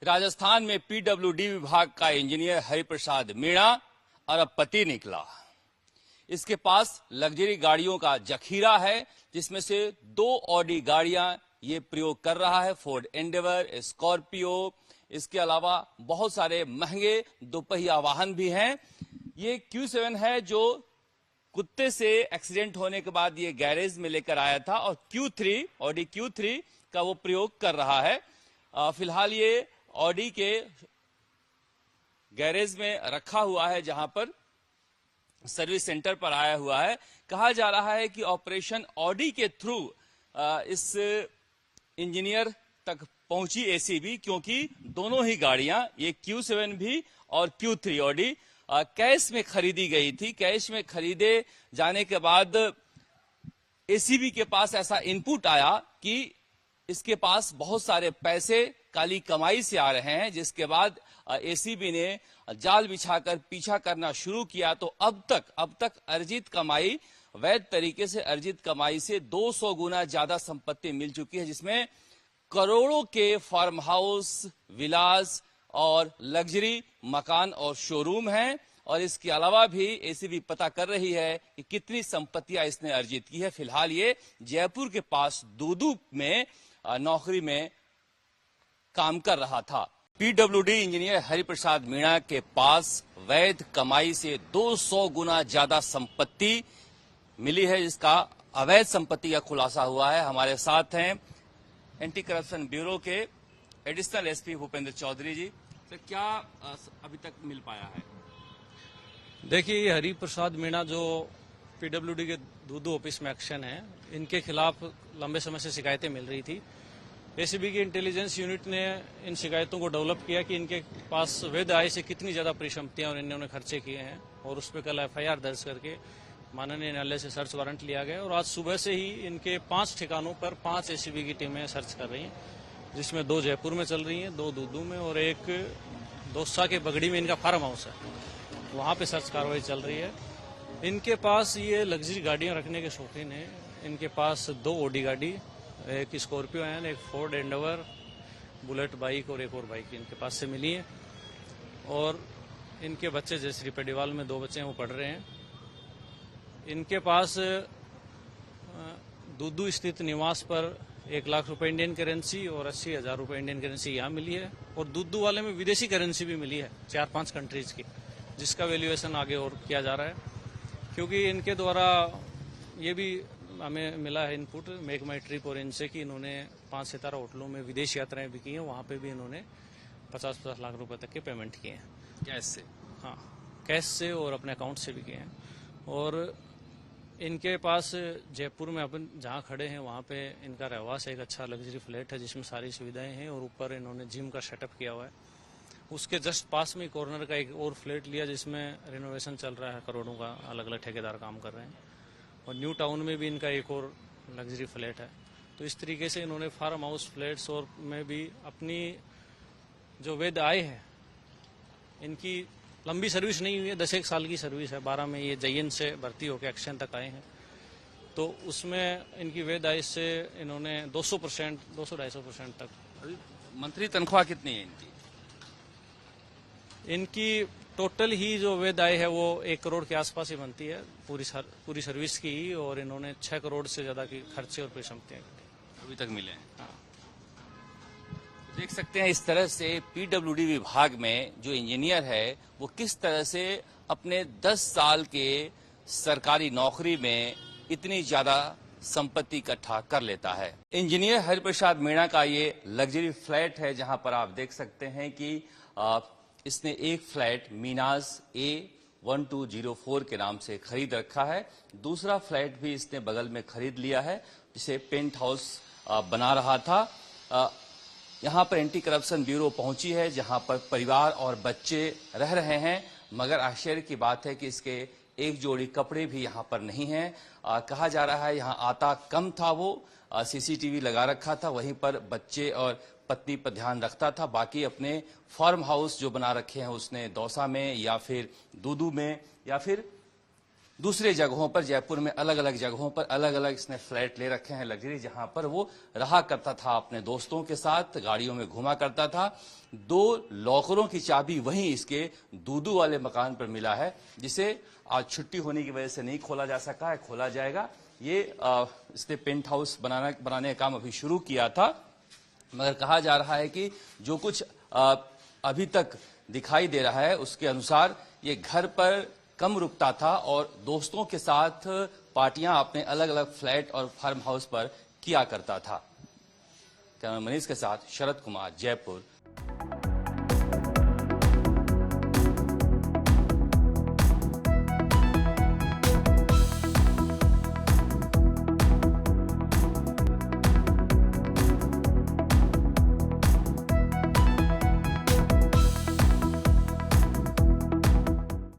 राजस्थान में पीडब्ल्यूडी विभाग का इंजीनियर हरिप्रसाद मीणा अरबपति निकला। इसके पास लग्जरी गाड़ियों का जखीरा है, जिसमें से 2 ऑडी गाड़ियां ये प्रयोग कर रहा है, फोर्ड एंडेवर, स्कॉर्पियो। इसके अलावा बहुत सारे महंगे दोपहिया वाहन भी हैं। ये Q7 है जो कुत्ते से एक्सीडेंट होने के बाद ये गैरेज में लेकर आया था, और Q3 ऑडी Q3 का वो प्रयोग कर रहा है। फिलहाल ये ऑडी के गैरेज में रखा हुआ है, जहां पर सर्विस सेंटर पर आया हुआ है। कहा जा रहा है कि ऑपरेशन ऑडी के थ्रू इस इंजीनियर तक पहुंची एसीबी, क्योंकि दोनों ही गाड़ियां, ये Q7 भी और Q3 ऑडी कैश में खरीदी गई थी। कैश में खरीदे जाने के बाद एसीबी के पास ऐसा इनपुट आया कि इसके पास बहुत सारे पैसे काली कमाई से आ रहे हैं, जिसके बाद एसीबी ने जाल बिछाकर पीछा करना शुरू किया। तो अब तक अर्जित कमाई, वैध तरीके से अर्जित कमाई से 200 गुना ज्यादा संपत्ति मिल चुकी है, जिसमें करोड़ों के फार्म हाउस, विलास और लग्जरी मकान और शोरूम हैं। और इसके अलावा भी एसीबी पता कर रही है कि कितनी संपत्तियां इसने अर्जित की है। फिलहाल ये जयपुर के पास दूदू में नौकरी में काम कर रहा था। पीडब्ल्यूडी इंजीनियर हरिप्रसाद मीणा के पास वैध कमाई से 200 गुना ज्यादा संपत्ति मिली है, जिसका अवैध संपत्ति का खुलासा हुआ है। हमारे साथ हैं एंटी करप्शन ब्यूरो के एडिशनल एसपी भूपेंद्र चौधरी जी। तो क्या अभी तक मिल पाया है? देखिए, ये हरिप्रसाद मीणा जो पीडब्ल्यूडी के दूदू ऑफिस में एक्शन है, इनके खिलाफ लंबे समय से शिकायतें मिल रही थी। एसीबी की इंटेलिजेंस यूनिट ने इन शिकायतों को डेवलप किया कि इनके पास वैध आय से कितनी ज्यादा परिसंपत्तियां और इन्होंने खर्चे किए हैं, और उस पर कल एफआईआर दर्ज करके माननीय न्यायालय से सर्च वारंट लिया गया। और आज सुबह से ही इनके 5 ठिकानों पर 5 एसीबी की टीमें सर्च कर रही हैं, जिसमें 2 जयपुर में चल रही हैं, 2 दूदू में और एक दौसा के बगड़ी में इनका फार्म हाउस है, वहां पे सर्च कार्रवाई चल रही है। इनके पास ये लग्जरी गाड़ियां रखने के शौकीन हैं। इनके पास 2 ऑडी गाड़ी, एक स्कॉर्पियो है, एक फोर्ड एंडेवर, बुलेट बाइक और एक और बाइक इनके पास से मिली है। और इनके बच्चे जयश्री पेडीवाल में 2 बच्चे हैं, वो पढ़ रहे हैं। इनके पास दूदू स्थित निवास पर 1 लाख रुपए इंडियन करेंसी और 80,000 रुपए इंडियन करेंसी यहाँ मिली है। और दूदू वाले में विदेशी करेंसी भी मिली है 4-5 कंट्रीज की, जिसका वैल्यूएशन आगे और किया जा रहा है। क्योंकि इनके द्वारा ये भी हमें मिला है इनपुट मेक माई ट्रिप और इनसे कि इन्होंने 5 सितारा होटलों में विदेश यात्राएं भी की हैं, वहाँ पे भी इन्होंने 50-50 लाख रुपए तक के पेमेंट किए हैं कैश से। हाँ, कैश से और अपने अकाउंट से भी किए हैं। और इनके पास जयपुर में अपन जहाँ खड़े हैं वहाँ पे इनका रहवास एक अच्छा लग्जरी फ्लैट है, जिसमें सारी सुविधाएं हैं, और ऊपर इन्होंने जिम का सेटअप किया हुआ है। उसके जस्ट पास में कॉर्नर का एक और फ्लैट लिया, जिसमें रिनोवेशन चल रहा है, करोड़ों का अलग अलग ठेकेदार काम कर रहे हैं। और न्यू टाउन में भी इनका एक और लग्जरी फ्लैट है। तो इस तरीके से इन्होंने फार्म हाउस, फ्लैट्स और में भी अपनी जो वैध आय है, इनकी लंबी सर्विस नहीं हुई है, 10-1 साल की सर्विस है। 12 में ये जयन से भर्ती होकर एक्शन तक आए हैं, तो उसमें इनकी वैध आय से इन्होंने 200%, 200-250% तक। अभी मंथली तनख्वाह कितनी है इनकी? इनकी टोटल ही जो वैध आय है वो 1 करोड़ के आसपास ही बनती है पूरी सर्विस की ही। और इन्होंने 6 करोड़ से ज्यादा की खर्चे और परिसंपत्तियां अभी तक मिले हैं। हाँ। देख सकते हैं इस तरह से पीडब्ल्यूडी विभाग में जो इंजीनियर है वो किस तरह से अपने 10 साल के सरकारी नौकरी में इतनी ज्यादा संपत्ति इकट्ठा कर लेता है। इंजीनियर हरिप्रसाद मीणा का ये लग्जरी फ्लैट है, जहां पर आप देख सकते हैं कि इसने एक फ्लैट मीनाज A1204 के नाम से खरीद रखा है। दूसरा फ्लैट भी इसने बगल में खरीद लिया है, जिसे पेंट हाउस बना रहा था। यहाँ पर एंटी करप्शन ब्यूरो पहुंची है, जहां पर परिवार और बच्चे रह रहे हैं। मगर आश्चर्य की बात है कि इसके एक जोड़ी कपड़े भी यहाँ पर नहीं हैं। कहा जा रहा है यहाँ आता कम था, वो सीसीटीवी लगा रखा था, वहीं पर बच्चे और पत्नी पर ध्यान रखता था। बाकी अपने फार्म हाउस जो बना रखे हैं उसने दौसा में या फिर दूदू में या फिर दूसरे जगहों पर, जयपुर में अलग अलग जगहों पर अलग अलग इसने फ्लैट ले रखे हैं लग्जरी, जहां पर वो रहा करता था, अपने दोस्तों के साथ गाड़ियों में घुमा करता था। 2 लॉकरों की चाबी वहीं इसके दूदू वाले मकान पर मिला है, जिसे आज छुट्टी होने की वजह से नहीं खोला जा सका है, खोला जाएगा। ये इसने पेंट हाउस बनाने का काम अभी शुरू किया था, मगर कहा जा रहा है कि जो कुछ अभी तक दिखाई दे रहा है उसके अनुसार ये घर पर कम रुकता था और दोस्तों के साथ पार्टियां अपने अलग अलग फ्लैट और फार्म हाउस पर किया करता था। कैमरा मनीष के साथ शरद कुमार, जयपुर।